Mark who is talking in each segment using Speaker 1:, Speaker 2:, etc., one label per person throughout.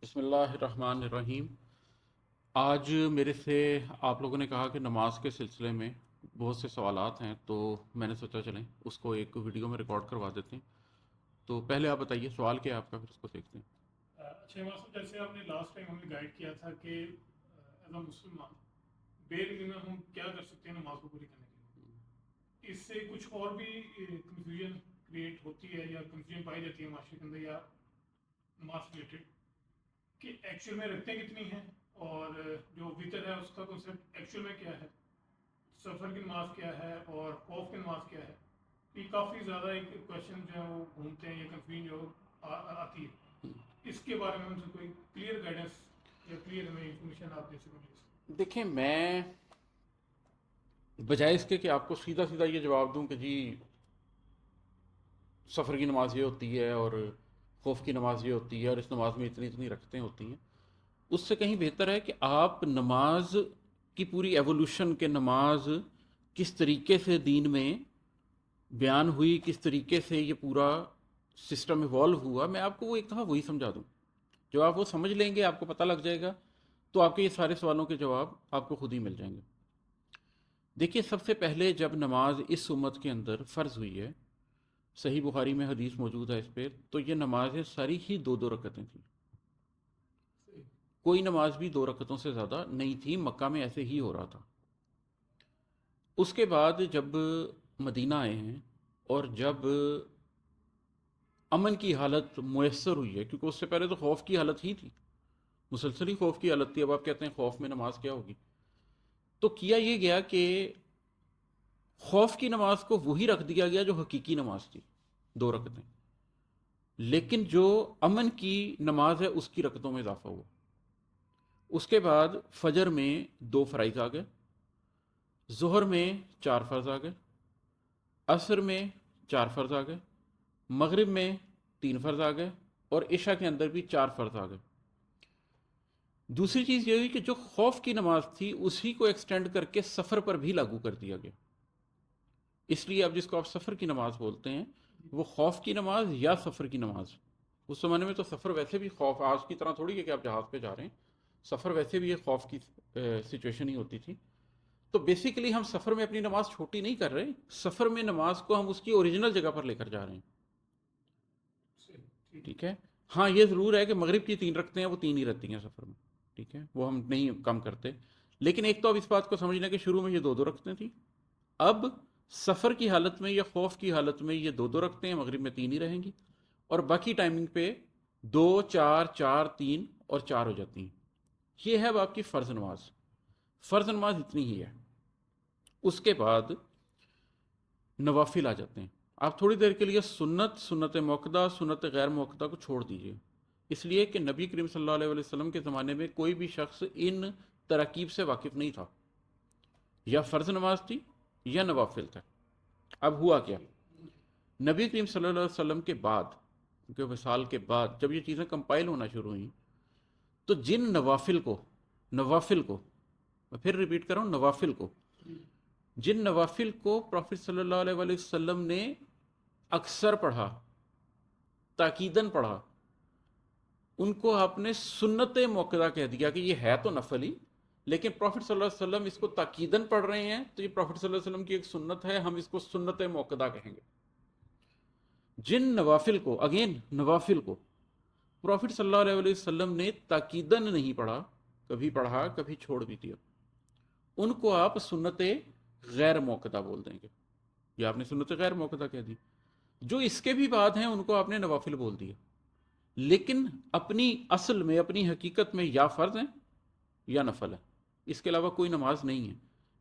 Speaker 1: بسم اللہ الرحمن الرحیم۔ آج میرے سے آپ لوگوں نے کہا کہ نماز کے سلسلے میں بہت سے سوالات ہیں، تو میں نے سوچا چلیں اس کو ایک ویڈیو میں ریکارڈ کروا دیتے ہیں۔ تو پہلے آپ بتائیے سوال کیا ہے آپ کا، پھر اس کو دیکھتے ہیں۔
Speaker 2: اچھا عمار صاحب، جیسے آپ نے لاسٹ ٹائم ہمیں گائیڈ کیا تھا کہ ایز اے مسلمان بیر منیمم ہم کیا کر سکتے ہیں نماز کو پوری کرنے کے لیے، اس سے کچھ اور بھی کنفیوژن کریٹ ہوتی ہے یا کنفیوژن پائی جاتی ہے معاشرے کے اندر یا نماز ریلیٹڈ کہ ایکچوئل میں رکھتے کتنی ہیں، اور جو وطر ہے اس کا کنسیپٹ ایکچوئل میں کیا ہے، سفر کی نماز کیا ہے اور خوف کی نماز کیا ہے۔ یہ کافی زیادہ ایک کوشچن جو ہے وہ گھومتے ہیں یا کنفیوژن جو آتی ہے، اس کے بارے میں ہم سے کوئی کلیئر گائیڈنس یا کلیئر ہمیں انفارمیشن آپ دے سکیں پلیز۔
Speaker 1: دیکھیں، میں بجائے اس کے کہ آپ کو سیدھا سیدھا یہ جواب دوں کہ جی سفر کی نماز یہ ہوتی ہے اور خوف کی نماز یہ ہوتی ہے اور اس نماز میں اتنی اتنی رکعتیں ہوتی ہیں، اس سے کہیں بہتر ہے کہ آپ نماز کی پوری ایوولوشن کے نماز کس طریقے سے دین میں بیان ہوئی، کس طریقے سے یہ پورا سسٹم ایوالو ہوا، میں آپ کو وہ ایک دفعہ وہی سمجھا دوں۔ جو آپ وہ سمجھ لیں گے، آپ کو پتہ لگ جائے گا، تو آپ کے یہ سارے سوالوں کے جواب آپ کو خود ہی مل جائیں گے۔ دیکھیے، سب سے پہلے جب نماز اس امت کے اندر فرض ہوئی ہے، صحیح بخاری میں حدیث موجود ہے اس پہ، تو یہ نمازیں ساری ہی دو دو رکعتیں تھیں۔
Speaker 2: صحیح۔
Speaker 1: کوئی نماز بھی دو رکعتوں سے زیادہ نہیں تھی، مکہ میں ایسے ہی ہو رہا تھا۔ اس کے بعد جب مدینہ آئے ہیں اور جب امن کی حالت میسر ہوئی ہے، کیونکہ اس سے پہلے تو خوف کی حالت ہی تھی، مسلسل ہی خوف کی حالت تھی، اب آپ کہتے ہیں خوف میں نماز کیا ہوگی؟ تو کیا یہ گیا کہ خوف کی نماز کو وہی رکھ دیا گیا جو حقیقی نماز تھی، دو رکعتیں، لیکن جو امن کی نماز ہے اس کی رکعتوں میں اضافہ ہوا۔ اس کے بعد فجر میں دو فرائض آ گئے، ظہر میں چار فرض آ گئے، عصر میں چار فرض آ گئے، مغرب میں تین فرض آ گئے، اور عشاء کے اندر بھی چار فرض آ گئے۔ دوسری چیز یہ ہوئی کہ جو خوف کی نماز تھی اسی کو ایکسٹینڈ کر کے سفر پر بھی لاگو کر دیا گیا۔ اس لیے اب جس کو آپ سفر کی نماز بولتے ہیں، وہ خوف کی نماز یا سفر کی نماز۔ اس زمانے میں تو سفر ویسے بھی خوف، آج کی طرح تھوڑی ہے کہ آپ جہاز پہ جا رہے ہیں، سفر ویسے بھی ایک خوف کی سچویشن ہی ہوتی تھی۔ تو بیسیکلی ہم سفر میں اپنی نماز چھوٹی نہیں کر رہے، سفر میں نماز کو ہم اس کی اوریجنل جگہ پر لے کر جا رہے ہیں۔
Speaker 2: صحیح، ٹھیک ہے۔
Speaker 1: ٹھیک ہے، ہاں یہ ضرور ہے کہ مغرب کی تین رکھتے ہیں، وہ تین ہی رہتی ہیں سفر میں، ٹھیک ہے، وہ ہم نہیں کم کرتے۔ لیکن ایک تو اب اس بات کو سمجھنا کہ شروع میں یہ دو دو رکھتے تھیں، اب سفر کی حالت میں یا خوف کی حالت میں یہ دو دو رکھتے ہیں، مغرب میں تین ہی رہیں گی، اور باقی ٹائمنگ پہ دو چار چار تین اور چار ہو جاتی ہیں۔ یہ ہے اب آپ کی فرض نماز۔ فرض نماز اتنی ہی ہے۔ اس کے بعد نوافل آ جاتے ہیں۔ آپ تھوڑی دیر کے لیے سنت موقدہ، سنت غیر موقدہ کو چھوڑ دیجئے، اس لیے کہ نبی کریم صلی اللہ علیہ وسلم کے زمانے میں کوئی بھی شخص ان تراکیب سے واقف نہیں تھا، یا فرض نماز تھی یا نوافل تھا۔ اب ہوا کیا؟ نبی کریم صلی اللہ علیہ وسلم کے بعد، کیونکہ وصال کے بعد جب یہ چیزیں کمپائل ہونا شروع ہوئیں، تو جن نوافل کو میں پھر ریپیٹ کر رہا ہوں، نوافل کو، جن نوافل کو پروفٹ صلی اللہ علیہ وسلم نے اکثر پڑھا، تاکیداً پڑھا، ان کو آپ نے سنت موقدہ کہہ دیا کہ یہ ہے تو نفل ہی، لیکن پروفٹ صلی اللہ علیہ وسلم اس کو تاکیداً پڑھ رہے ہیں، تو یہ پروفٹ صلی اللہ علیہ وسلم کی ایک سنت ہے، ہم اس کو سنت موقدہ کہیں گے۔ جن نوافل کو، اگین نوافل کو، پروفٹ صلی اللہ علیہ وسلم نے تاکیداً نہیں پڑھا، کبھی پڑھا کبھی چھوڑ بھی دیا، ان کو آپ سنت غیر موقدہ بول دیں گے، یا آپ نے سنت غیر موقدہ کہہ دی۔ جو اس کے بھی بعد ہیں ان کو آپ نے نوافل بول دیا، لیکن اپنی اصل میں، اپنی حقیقت میں یا فرض ہیں یا نفل ہے، اس کے علاوہ کوئی نماز نہیں ہے۔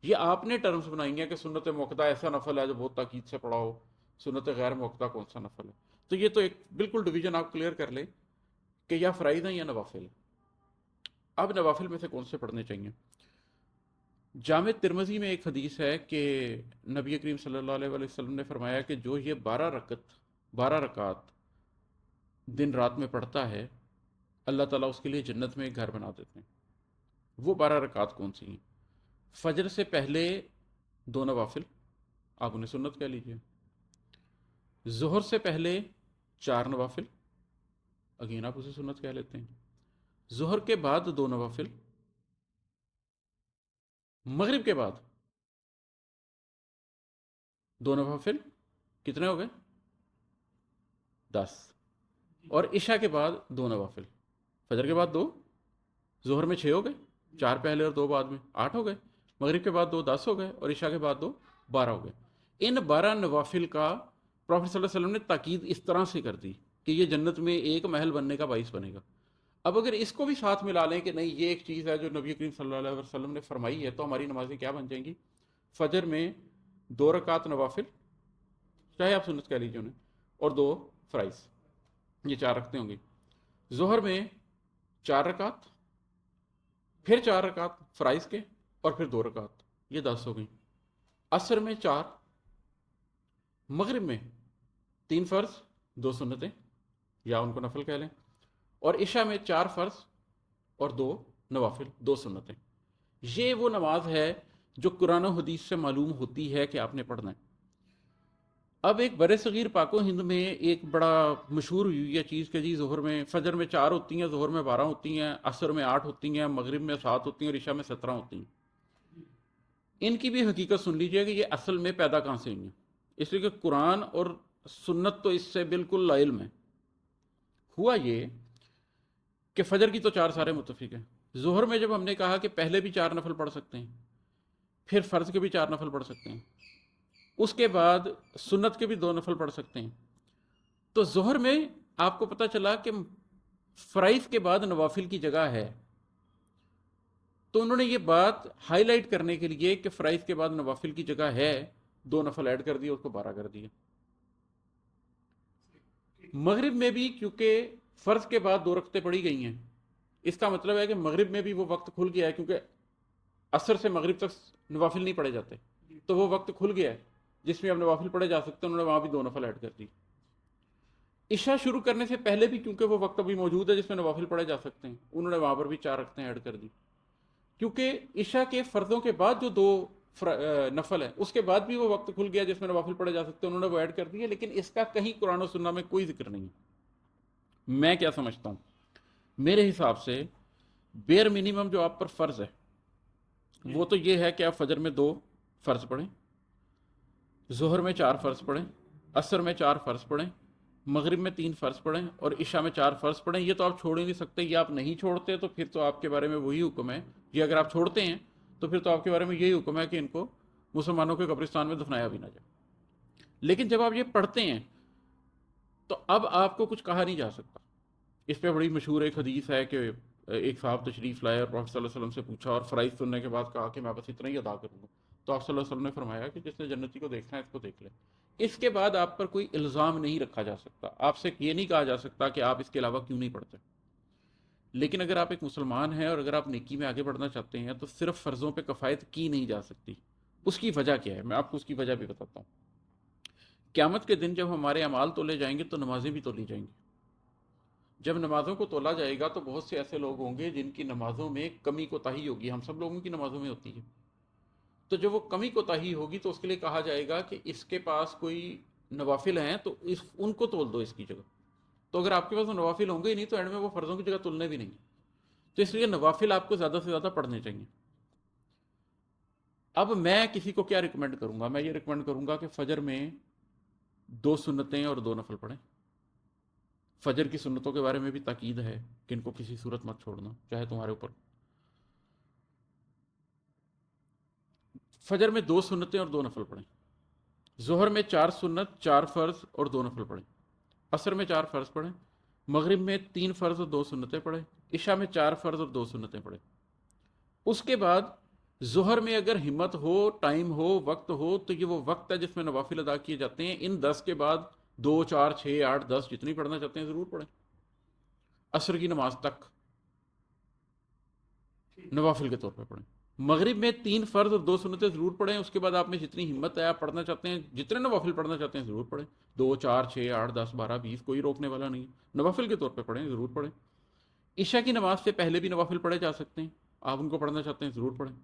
Speaker 1: یہ آپ نے ٹرمز بنائی ہیں کہ سنت موقدہ ایسا نفل ہے جو بہت تاکید سے پڑھا ہو، سنت غیر موقدہ کون سا نفل ہے؟ تو یہ تو ایک بالکل ڈویژن آپ کلیئر کر لیں کہ یا فرائض ہیں یا نوافل ہیں۔ اب نوافل میں سے کون سے پڑھنے چاہیے؟ جامع ترمذی میں ایک حدیث ہے کہ نبی کریم صلی اللہ علیہ وسلم نے فرمایا کہ جو یہ 12 رکعت دن رات میں پڑھتا ہے، اللہ تعالیٰ اس کے لیے جنت میں ایک گھر بنا دیتے ہیں۔ وہ 12 رکعت کون سی ہیں؟ فجر سے پہلے دو نوافل، آپ انہیں سنت کہہ لیجئے، ظہر سے پہلے چار نوافل، اگین آپ اسے سنت کہہ لیتے ہیں، ظہر کے بعد 2 نوافل، مغرب کے بعد 2 نوافل، کتنے ہو گئے؟ 10، اور عشاء کے بعد 2 نوافل، فجر کے بعد 2، ظہر میں 6 ہو گئے، 4 پہلے اور 2 بعد میں 8 ہو گئے، مغرب کے بعد 2 10 ہو گئے، اور عشاء کے بعد 2 12 ہو گئے۔ ان 12 نوافل کا پروفیٹ صلی اللہ علیہ وسلم نے تاکید اس طرح سے کر دی کہ یہ جنت میں ایک محل بننے کا باعث بنے گا۔ اب اگر اس کو بھی ساتھ ملا لیں کہ نہیں یہ ایک چیز ہے جو نبی کریم صلی اللہ علیہ وسلم نے فرمائی ہے، تو ہماری نمازیں کیا بن جائیں گی؟ فجر میں 2 رکعت نوافل، چاہے آپ سنت کہہ لیجیے انہیں، اور 2 فرائض، یہ 4 رکھتے ہوں گی۔ ظہر میں 4 رکعت، پھر 4 رکعت فرائض کے، اور پھر 2 رکعت، یہ 10 ہو گئی۔ عصر میں 4، مغرب میں 3 فرض 2 سنتیں، یا ان کو نفل کہہ لیں، اور عشاء میں 4 فرض اور 2 نوافل 2 سنتیں۔ یہ وہ نماز ہے جو قرآن و حدیث سے معلوم ہوتی ہے کہ آپ نے پڑھنا ہے۔ اب ایک برِ صغیر پاک و ہند میں ایک بڑا مشہور ہوئی ہے چیز کہ جی ظہر میں فجر میں 4 ہوتی ہیں، ظہر میں 12 ہوتی ہیں، عصر میں 8 ہوتی ہیں، مغرب میں 7 ہوتی ہیں، اور عشاء میں 17 ہوتی ہیں۔ ان کی بھی حقیقت سن لیجئے کہ یہ اصل میں پیدا کہاں سے ہوئی ہیں، اس لیے کہ قرآن اور سنت تو اس سے بالکل لا علم ہے۔ ہوا یہ کہ فجر کی تو 4 سارے متفق ہیں، ظہر میں جب ہم نے کہا کہ پہلے بھی 4 نفل پڑھ سکتے ہیں، پھر فرض کے بھی 4 نفل پڑھ سکتے ہیں، اس کے بعد سنت کے بھی 2 نفل پڑھ سکتے ہیں، تو ظہر میں آپ کو پتہ چلا کہ فرائض کے بعد نوافل کی جگہ ہے، تو انہوں نے یہ بات ہائی لائٹ کرنے کے لیے کہ فرائض کے بعد نوافل کی جگہ ہے، 2 نفل ایڈ کر دیا، اس کو 12 کر دیا۔ مغرب میں بھی کیونکہ فرض کے بعد 2 رکعتیں پڑھی گئی ہیں، اس کا مطلب ہے کہ مغرب میں بھی وہ وقت کھل گیا ہے، کیونکہ عصر سے مغرب تک نوافل نہیں پڑھے جاتے، تو وہ وقت کھل گیا ہے جس میں اب نوافل پڑھے جا سکتے ہیں، انہوں نے وہاں بھی 2 نفل ایڈ کر دی۔ عشاء شروع کرنے سے پہلے بھی کیونکہ وہ وقت ابھی موجود ہے جس میں نوافل پڑھے جا سکتے ہیں، انہوں نے وہاں پر بھی 4 رکعتیں ایڈ کر دی۔ کیونکہ عشاء کے فرضوں کے بعد جو 2 نفل ہے، اس کے بعد بھی وہ وقت کھل گیا جس میں نوافل پڑھے جا سکتے ہیں، انہوں نے وہ ایڈ کر دی ہے، لیکن اس کا کہیں قرآن و سنت میں کوئی ذکر نہیں ہے۔ میں کیا سمجھتا ہوں، میرے حساب سے بیئر منیمم جو آپ پر فرض ہے وہ تو یہ ہے کہ آپ فجر میں 2 فرض پڑھیں، ظہر میں 4 فرض پڑھیں، عصر میں 4 فرض پڑھیں، مغرب میں 3 فرض پڑھیں، اور عشاء میں 4 فرض پڑھیں۔ یہ تو آپ چھوڑ ہی نہیں سکتے، یہ آپ نہیں چھوڑتے تو پھر تو آپ کے بارے میں وہی حکم ہے، یہ اگر آپ چھوڑتے ہیں تو پھر تو آپ کے بارے میں یہی حکم ہے کہ ان کو مسلمانوں کے قبرستان میں دفنایا بھی نہ جائے۔ لیکن جب آپ یہ پڑھتے ہیں تو اب آپ کو کچھ کہا نہیں جا سکتا۔ اس پہ بڑی مشہور ایک حدیث ہے کہ ایک صاحب تشریف لائے اور پروفیٹ صلی اللہ علیہ وسلم سے پوچھا، اور فرائض سننے کے بعد کہا کہ میں بس اتنا ہی ادا کروں گا، تو آپ صلی اللہ علیہ وسلم نے فرمایا کہ جس نے جنتی کو دیکھنا ہے اس کو دیکھ لے۔ اس کے بعد آپ پر کوئی الزام نہیں رکھا جا سکتا، آپ سے یہ نہیں کہا جا سکتا کہ آپ اس کے علاوہ کیوں نہیں پڑھتے۔ لیکن اگر آپ ایک مسلمان ہیں اور اگر آپ نیکی میں آگے بڑھنا چاہتے ہیں تو صرف فرضوں پہ کفایت کی نہیں جا سکتی۔ اس کی وجہ کیا ہے، میں آپ کو اس کی وجہ بھی بتاتا ہوں۔ قیامت کے دن جب ہمارے اعمال تولے جائیں گے تو نمازیں بھی تولی جائیں گی۔ جب نمازوں کو تولا جائے گا تو بہت سے ایسے لوگ ہوں گے جن کی نمازوں میں کمی کوتاہی ہوگی، ہم سب لوگوں کی نمازوں میں ہوتی ہے، تو جب وہ کمی کوتاہی ہوگی تو اس کے لیے کہا جائے گا کہ اس کے پاس کوئی نوافل ہیں تو ان کو تول دو اس کی جگہ۔ تو اگر آپ کے پاس وہ نوافل ہوں گے ہی نہیں تو اینڈ میں وہ فرضوں کی جگہ تلنے بھی نہیں، تو اس لیے نوافل آپ کو زیادہ سے زیادہ پڑھنے چاہیے۔ اب میں کسی کو کیا ریکمینڈ کروں گا، میں یہ ریکمینڈ کروں گا کہ فجر میں 2 سنتیں اور 2 نفل پڑھیں۔ فجر کی سنتوں کے بارے میں بھی تاکید ہے کہ ان کو کسی صورت مت چھوڑنا، چاہے تمہارے اوپر۔ فجر میں 2 سنتیں اور 2 نفل پڑھیں، ظہر میں 4 سنت 4 فرض اور 2 نفل پڑھیں، عصر میں 4 فرض پڑھیں، مغرب میں 3 فرض اور 2 سنتیں پڑھیں، عشاء میں 4 فرض اور 2 سنتیں پڑھیں۔ اس کے بعد ظہر میں اگر ہمت ہو، ٹائم ہو، وقت ہو تو یہ وہ وقت ہے جس میں نوافل ادا کیے جاتے ہیں۔ ان 10 کے بعد 2 4 6 8 10 جتنی پڑھنا چاہتے ہیں ضرور پڑھیں، عصر کی نماز تک نوافل کے طور پہ پڑھیں۔ مغرب میں 3 فرض اور 2 سنتیں ضرور پڑھیں، اس کے بعد آپ میں جتنی ہمت ہے آپ پڑھنا چاہتے ہیں، جتنے نوافل پڑھنا چاہتے ہیں ضرور پڑھیں، 2 4 6 8 10 12 20 کوئی روکنے والا نہیں، نوافل کے طور پہ پڑھیں، ضرور پڑھیں۔ عشاء کی نماز سے پہلے بھی نوافل پڑھے جا سکتے ہیں، آپ ان کو پڑھنا چاہتے ہیں ضرور پڑھیں۔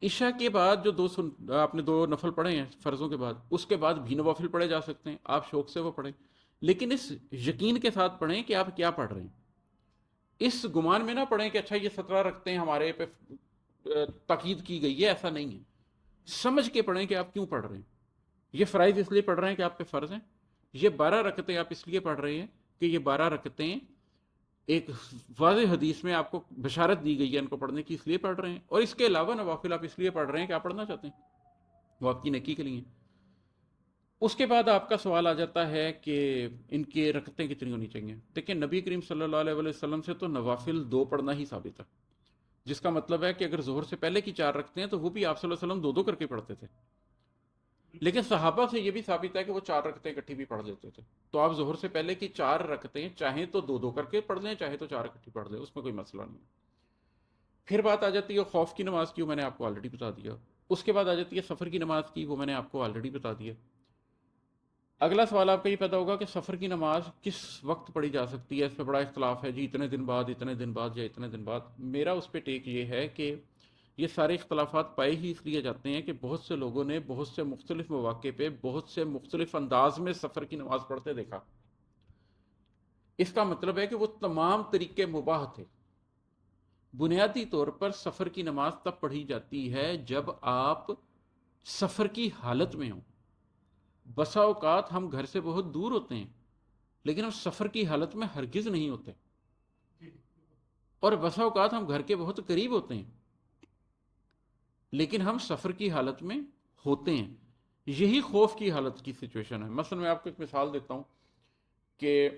Speaker 1: عشاء کے بعد جو آپ نے 2 نفل پڑھے ہیں فرضوں کے بعد، اس کے بعد بھی نوافل پڑھے جا سکتے ہیں، آپ شوق سے وہ پڑھیں، لیکن اس یقین کے ساتھ پڑھیں کہ آپ کیا پڑھ رہے ہیں۔ اس گمان میں نہ پڑیں کہ اچھا یہ 17 رکھتے ہیں ہمارے پہ تاکید کی گئی ہے، ایسا نہیں ہے. سمجھ کے پڑھیں کہ آپ کیوں پڑھ رہے ہیں. یہ فرائض اس لیے پڑھ رہے ہیں کہ آپ پہ فرض ہیں. یہ 12 رکعتیں آپ اس لیے پڑھ رہے ہیں کہ یہ 12 رکعتیں ایک واضح حدیث میں آپ کو بشارت دی گئی ہے ان کو پڑھنے کی، اس لیے پڑھ رہے ہیں. اور اس کے علاوہ نوافل آپ اس لیے پڑھ رہے ہیں کہ آپ پڑھنا چاہتے ہیں، وہ آپ کی نیکی کے لیے ہیں. اس کے بعد آپ کا سوال آ جاتا ہے کہ ان کی رکعتیں کتنی ہونی چاہیے. دیکھیں نبی کریم صلی اللہ علیہ وسلم سے تو نوافل 2 پڑھنا ہی ثابت ہے، جس کا مطلب ہے کہ اگر ظہر سے پہلے کی 4 رکھتے ہیں تو وہ بھی آپ صلی اللہ علیہ وسلم 2 کر کے پڑھتے تھے. لیکن صحابہ سے یہ بھی ثابت ہے کہ وہ 4 رکعتیں اکٹھی بھی پڑھ لیتے تھے. تو آپ ظہر سے پہلے کی 4 رکعتیں چاہیں تو 2 کر کے پڑھ لیں، چاہے تو 4 اکٹھی پڑھ لیں، اس میں کوئی مسئلہ نہیں. پھر بات آ جاتی ہے خوف کی نماز کی، وہ میں نے آپ کو آلریڈی بتا دیا. اس کے بعد آ جاتی ہے سفر کی نماز کی، وہ میں نے آپ کو آلریڈی بتا دیا. اگلا سوال آپ کا یہ پیدا ہوگا کہ سفر کی نماز کس وقت پڑھی جا سکتی ہے. اس پہ بڑا اختلاف ہے جی، اتنے دن بعد، اتنے دن بعد یا اتنے دن بعد. میرا اس پہ ٹیک یہ ہے کہ یہ سارے اختلافات پائے ہی اس لیے جاتے ہیں کہ بہت سے لوگوں نے بہت سے مختلف مواقع پہ بہت سے مختلف انداز میں سفر کی نماز پڑھتے دیکھا. اس کا مطلب ہے کہ وہ تمام طریقے مباح تھے. بنیادی طور پر سفر کی نماز تب پڑھی جاتی ہے جب آپ سفر کی حالت میں ہوں. بسا اوقات ہم گھر سے بہت دور ہوتے ہیں لیکن ہم سفر کی حالت میں ہرگز نہیں ہوتے، اور بسا اوقات ہم گھر کے بہت قریب ہوتے ہیں لیکن ہم سفر کی حالت میں ہوتے ہیں. یہی خوف کی حالت کی سچویشن ہے. مثلا میں آپ کو ایک مثال دیتا ہوں کہ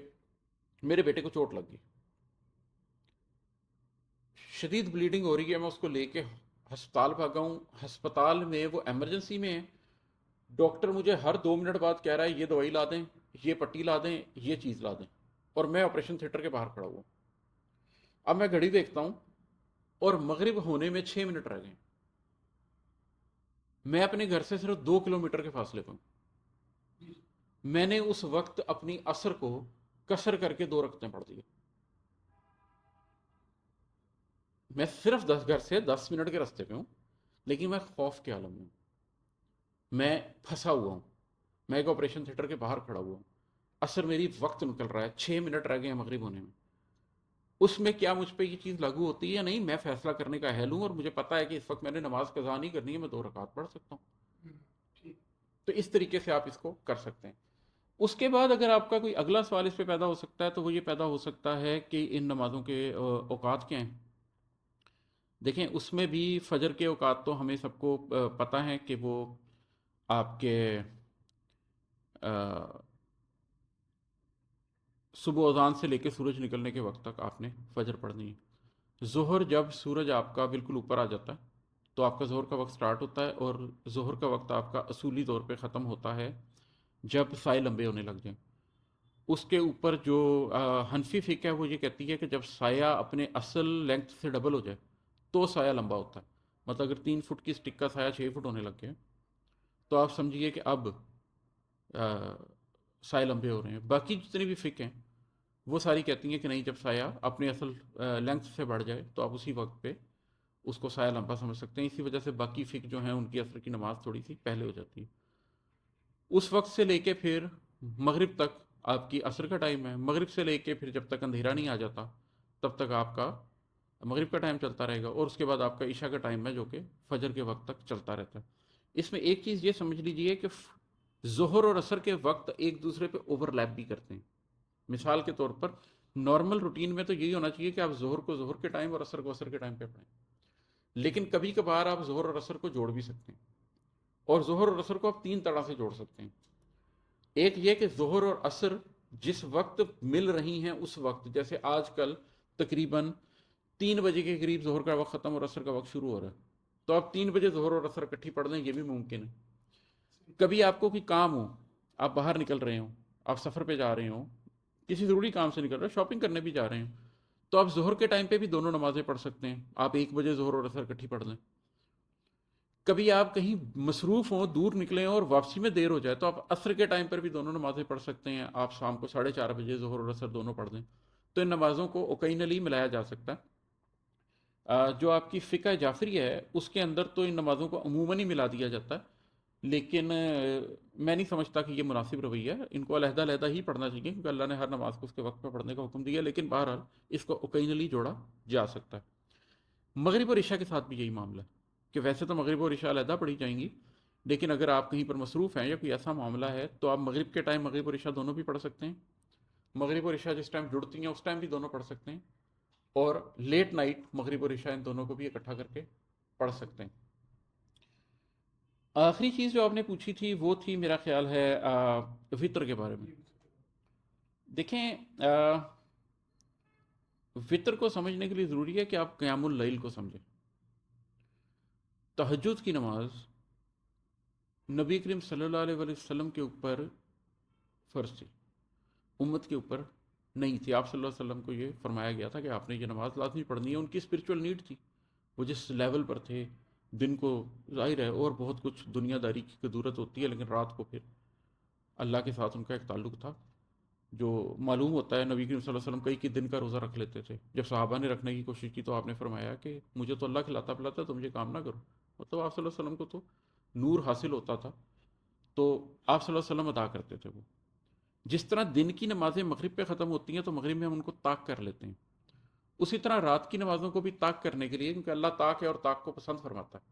Speaker 1: میرے بیٹے کو چوٹ لگ گئی، شدید بلیڈنگ ہو رہی ہے، میں اس کو لے کے ہسپتال بھاگا ہوں. ہسپتال میں وہ ایمرجنسی میں ہے، ڈاکٹر مجھے ہر 2 منٹ بعد کہہ رہا ہے یہ دوائی لا دیں، یہ پٹی لا دیں، یہ چیز لا دیں، اور میں آپریشن تھیٹر کے باہر کھڑا ہوا. اب میں گھڑی دیکھتا ہوں اور مغرب ہونے میں 6 منٹ رہ گئے. میں اپنے گھر سے صرف 2 کلومیٹر کے فاصلے پر ہوں. میں نے اس وقت اپنی عصر کو کسر کر کے 2 رکعتیں پڑھ دی. میں صرف گھر سے 10 منٹ کے راستے پہ ہوں لیکن میں خوف کے عالم میں ہوں. میں پھنسا ہوا ہوں، میں ایک آپریشن تھیٹر کے باہر کھڑا ہوا ہوں. عصر میری وقت نکل رہا ہے، 6 منٹ رہ گئے ہیں مغرب ہونے میں. اس میں کیا مجھ پہ یہ چیز لاگو ہوتی ہے یا نہیں؟ میں فیصلہ کرنے کا اہل ہوں اور مجھے پتا ہے کہ اس وقت میں نے نماز قضا نہیں کرنی ہے، میں 2 رکعت پڑھ سکتا ہوں. تو اس طریقے سے آپ اس کو کر سکتے ہیں. اس کے بعد اگر آپ کا کوئی اگلا سوال اس پہ پیدا ہو سکتا ہے تو وہ یہ پیدا ہو سکتا ہے کہ ان نمازوں کے اوقات کیا ہیں. دیکھیں اس میں بھی فجر کے اوقات تو ہمیں سب کو پتہ ہے کہ وہ آپ کے صبح اذان سے لے کے سورج نکلنے کے وقت تک آپ نے فجر پڑھنی ہے. ظہر جب سورج آپ کا بالکل اوپر آ جاتا ہے تو آپ کا ظہر کا وقت سٹارٹ ہوتا ہے، اور ظہر کا وقت آپ کا اصولی طور پہ ختم ہوتا ہے جب سائے لمبے ہونے لگ جائیں. اس کے اوپر جو حنفی فقہ ہے وہ یہ کہتی ہے کہ جب سایہ اپنے اصل لینتھ سے ڈبل ہو جائے تو سایہ لمبا ہوتا ہے. مطلب اگر 3 فٹ کی سٹک کا سایہ 6 فٹ ہونے لگ گیا تو آپ سمجھیے کہ اب سائے لمبے ہو رہے ہیں. باقی جتنی بھی فقہ ہیں وہ ساری کہتی ہیں کہ نہیں، جب سایہ اپنے اصل لینتھ سے بڑھ جائے تو آپ اسی وقت پہ اس کو سایہ لمبا سمجھ سکتے ہیں. اسی وجہ سے باقی فقہ جو ہیں ان کی عصر کی نماز تھوڑی سی پہلے ہو جاتی ہے. اس وقت سے لے کے پھر مغرب تک آپ کی عصر کا ٹائم ہے. مغرب سے لے کے پھر جب تک اندھیرا نہیں آ جاتا تب تک آپ کا مغرب کا ٹائم چلتا رہے گا، اور اس کے بعد آپ کا عشاء کا ٹائم ہے جو کہ فجر کے وقت تک چلتا رہتا ہے. اس میں ایک چیز یہ سمجھ لیجئے کہ ظہر اور عصر کے وقت ایک دوسرے پہ اوور لیپ بھی کرتے ہیں. مثال کے طور پر نارمل روٹین میں تو یہی ہونا چاہیے کہ آپ ظہر کو ظہر کے ٹائم اور عصر کو عصر کے ٹائم پہ پڑھیں، لیکن کبھی کبھار آپ ظہر اور عصر کو جوڑ بھی سکتے ہیں. اور ظہر اور عصر کو آپ 3 طرح سے جوڑ سکتے ہیں. ایک یہ کہ ظہر اور عصر جس وقت مل رہی ہیں اس وقت، جیسے آج کل تقریباً 3 بجے کے قریب ظہر کا وقت ختم اور عصر کا وقت شروع ہو رہا ہے، تو آپ 3 بجے ظہر اور عصر اکٹھی پڑھ لیں، یہ بھی ممکن ہے. کبھی آپ کو کوئی کام ہو، آپ باہر نکل رہے ہوں، آپ سفر پہ جا رہے ہوں، کسی ضروری کام سے نکل رہے ہو، شاپنگ کرنے بھی جا رہے ہوں، تو آپ ظہر کے ٹائم پہ بھی دونوں نمازیں پڑھ سکتے ہیں. آپ 1 بجے ظہر اور عصر اکٹھی پڑھ لیں. کبھی آپ کہیں مصروف ہوں، دور نکلیں اور واپسی میں دیر ہو جائے تو آپ عصر کے ٹائم پر بھی دونوں نمازیں پڑھ سکتے ہیں. آپ شام کو 4:30 بجے ظہر اور عصر دونوں پڑھ دیں. تو ان نمازوں کو اوکینلی ملایا جا سکتا ہے. جو آپ کی فقہ جعفری ہے اس کے اندر تو ان نمازوں کو عموماً ہی ملا دیا جاتا ہے. لیکن میں نہیں سمجھتا کہ یہ مناسب رویہ ہے. ان کو علیحدہ علیحدہ ہی پڑھنا چاہیے کیونکہ اللہ نے ہر نماز کو اس کے وقت پہ پڑھنے کا حکم دیا. لیکن بہرحال اس کو اوکیجنلی جوڑا جا سکتا ہے. مغرب اور عشاء کے ساتھ بھی یہی معاملہ ہے کہ ویسے تو مغرب اور عشاء علیحدہ پڑھی جائیں گی، لیکن اگر آپ کہیں پر مصروف ہیں یا کوئی ایسا معاملہ ہے تو آپ مغرب کے ٹائم مغرب اور عشاء دونوں بھی پڑھ سکتے ہیں. مغرب اور عشاء جس ٹائم جڑتی ہیں اس ٹائم بھی دونوں پڑھ سکتے ہیں، اور لیٹ نائٹ مغرب اور عشاء ان دونوں کو بھی اکٹھا کر کے پڑھ سکتے ہیں. آخری چیز جو آپ نے پوچھی تھی وہ تھی میرا خیال ہے وطر کے بارے میں. دیکھیں وطر کو سمجھنے کے لیے ضروری ہے کہ آپ قیام اللیل کو سمجھیں. تہجد کی نماز نبی کریم صلی اللہ علیہ وسلم کے اوپر فرض تھی، امت کے اوپر نہیں تھی. آپ صلی اللہ علیہ وسلم کو یہ فرمایا گیا تھا کہ آپ نے یہ نماز لازمی پڑھنی ہے. ان کی اسپرچول نیڈ تھی، وہ جس لیول پر تھے. دن کو ظاہر ہے اور بہت کچھ دنیا داری کی ضرورت ہوتی ہے، لیکن رات کو پھر اللہ کے ساتھ ان کا ایک تعلق تھا جو معلوم ہوتا ہے. نبی کریم صلی اللہ علیہ وسلم کئی دن کا روزہ رکھ لیتے تھے. جب صحابہ نے رکھنے کی کوشش کی تو آپ نے فرمایا کہ مجھے تو اللہ کھلاتا پلاتا ہے، تو مجھے کام نہ کرو. مطلب آپ صلی اللہ علیہ وسلم کو تو نور حاصل ہوتا تھا، تو آپ صلی اللہ علیہ وسلم ادا کرتے تھے. وہ جس طرح دن کی نمازیں مغرب پہ ختم ہوتی ہیں تو مغرب میں ہم ان کو طاق کر لیتے ہیں، اسی طرح رات کی نمازوں کو بھی طاق کرنے کے لیے، کیونکہ اللہ طاق ہے اور طاق کو پسند فرماتا ہے.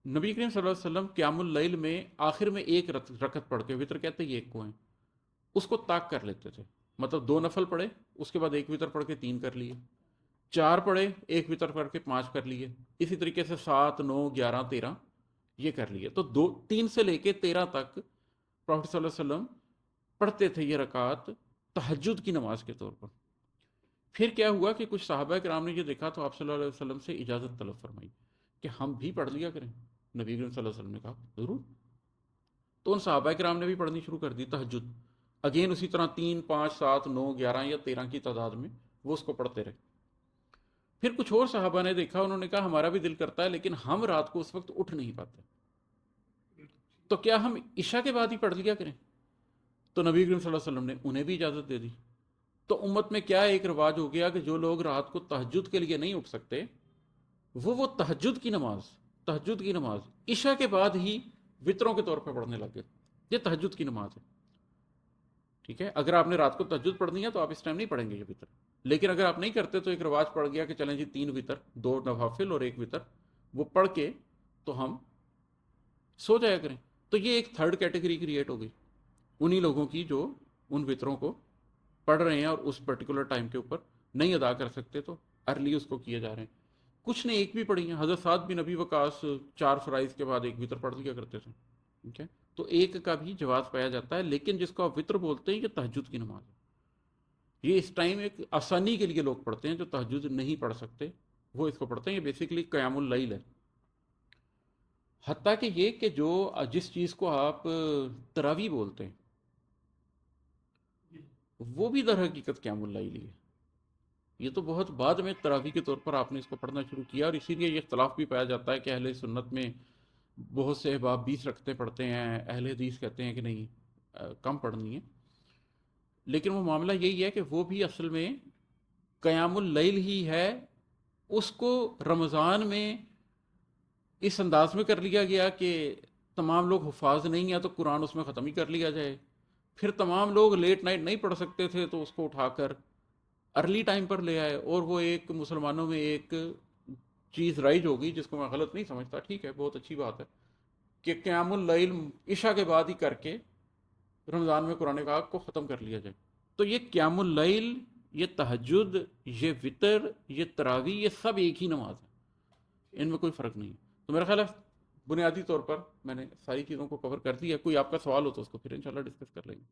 Speaker 1: نبی کریم صلی اللہ علیہ وسلم قیام اللیل میں آخر میں ایک رکعت پڑھ کے، وطر کہتے ہیں یہ ایک کو ہیں، اس کو طاق کر لیتے تھے. مطلب 2 نفل پڑھے، اس کے بعد ایک وطر پڑھ کے 3 کر لیے، 4 پڑھے ایک وطر پڑھ کے 5 کر لیے، اسی طریقے سے 7 9 11 13 یہ کر لیے. تو 3 سے لے کے 13 تک پروفیٹ صلی اللہ علیہ وسلم پڑھتے تھے یہ رکعات تہجد کی نماز کے طور پر. پھر کیا ہوا کہ کچھ صحابہ کرام نے یہ دیکھا تو آپ صلی اللہ علیہ وسلم سے اجازت طلب فرمائی کہ ہم بھی پڑھ لیا کریں. نبی کریم صلی اللہ علیہ وسلم نے کہا ضرور. تو ان صحابہ کرام نے بھی پڑھنی شروع کر دی تہجد. اگین اسی طرح 3 5 7 9 11 یا 13 کی تعداد میں وہ اس کو پڑھتے رہے. پھر کچھ اور صحابہ نے دیکھا، انہوں نے کہا ہمارا بھی دل کرتا ہے لیکن ہم رات کو اس وقت اٹھ نہیں پاتے، تو کیا ہم عشاء کے بعد ہی پڑھ لیا کریں؟ تو نبی کریم صلی اللہ علیہ وسلم نے انہیں بھی اجازت دے دی. تو امت میں کیا ایک رواج ہو گیا کہ جو لوگ رات کو تہجد کے لیے نہیں اٹھ سکتے وہ تہجد کی نماز عشاء کے بعد ہی وطروں کے طور پہ پڑھنے لگے. یہ تہجد کی نماز ہے، ٹھیک ہے. اگر آپ نے رات کو تہجد پڑھنی ہے تو آپ اس ٹائم نہیں پڑھیں گے یہ وطر. لیکن اگر آپ نہیں کرتے تو ایک رواج پڑ گیا کہ چلیں جی 3 وطر، 2 نوافل اور 1 وطر، وہ پڑھ کے تو ہم سو جایا کریں. تو یہ ایک تھرڈ کیٹیگری کریٹ ہو گئی انہی لوگوں کی جو ان وطروں کو پڑھ رہے ہیں اور اس پرٹیکولر ٹائم کے اوپر نہیں ادا کر سکتے تو ارلی اس کو کیے جا رہے ہیں. کچھ نے ایک بھی پڑھی ہیں. حضرت سعد بن نبی وقاص 4 فرائض کے بعد ایک وطر پڑھ لیا کرتے تھے، ٹھیک ہے. تو ایک کا بھی جواز پایا جاتا ہے، لیکن جس کو آپ وطر بولتے ہیں یہ تہجد کی نماز ہے. یہ اس ٹائم ایک آسانی کے لیے لوگ پڑھتے ہیں، جو تہجد نہیں پڑھ سکتے وہ اس کو پڑھتے ہیں. یہ بیسیکلی قیام اللیل ہے. حتیٰ کہ یہ کہ جو جس چیز کو آپ تراویح بولتے ہیں وہ بھی در حقیقت قیام اللیل ہی ہے. یہ تو بہت بعد میں تراویح کے طور پر آپ نے اس کو پڑھنا شروع کیا، اور اسی لیے یہ اختلاف بھی پایا جاتا ہے کہ اہل سنت میں بہت سے احباب 20 رکعتیں پڑھتے ہیں، اہل حدیث کہتے ہیں کہ نہیں کم پڑھنی ہے. لیکن وہ معاملہ یہی ہے کہ وہ بھی اصل میں قیام اللیل ہی ہے. اس کو رمضان میں اس انداز میں کر لیا گیا کہ تمام لوگ حفاظ نہیں ہیں تو قرآن اس میں ختم ہی کر لیا جائے. پھر تمام لوگ لیٹ نائٹ نہیں پڑھ سکتے تھے تو اس کو اٹھا کر ارلی ٹائم پر لے آئے، اور وہ ایک مسلمانوں میں ایک چیز رائج ہوگی جس کو میں غلط نہیں سمجھتا. ٹھیک ہے، بہت اچھی بات ہے کہ قیام اللیل عشاء کے بعد ہی کر کے رمضان میں قرآن پاک کو ختم کر لیا جائے. تو یہ قیام اللیل، یہ تہجد، یہ وطر، یہ تراویح، یہ سب ایک ہی نماز ہے، ان میں کوئی فرق نہیں. تو میرا خیال ہے بنیادی طور پر میں نے ساری چیزوں کو کور کر دیا. کوئی آپ کا سوال ہو تو اس کو پھر انشاءاللہ ڈسکس کر لیں گے.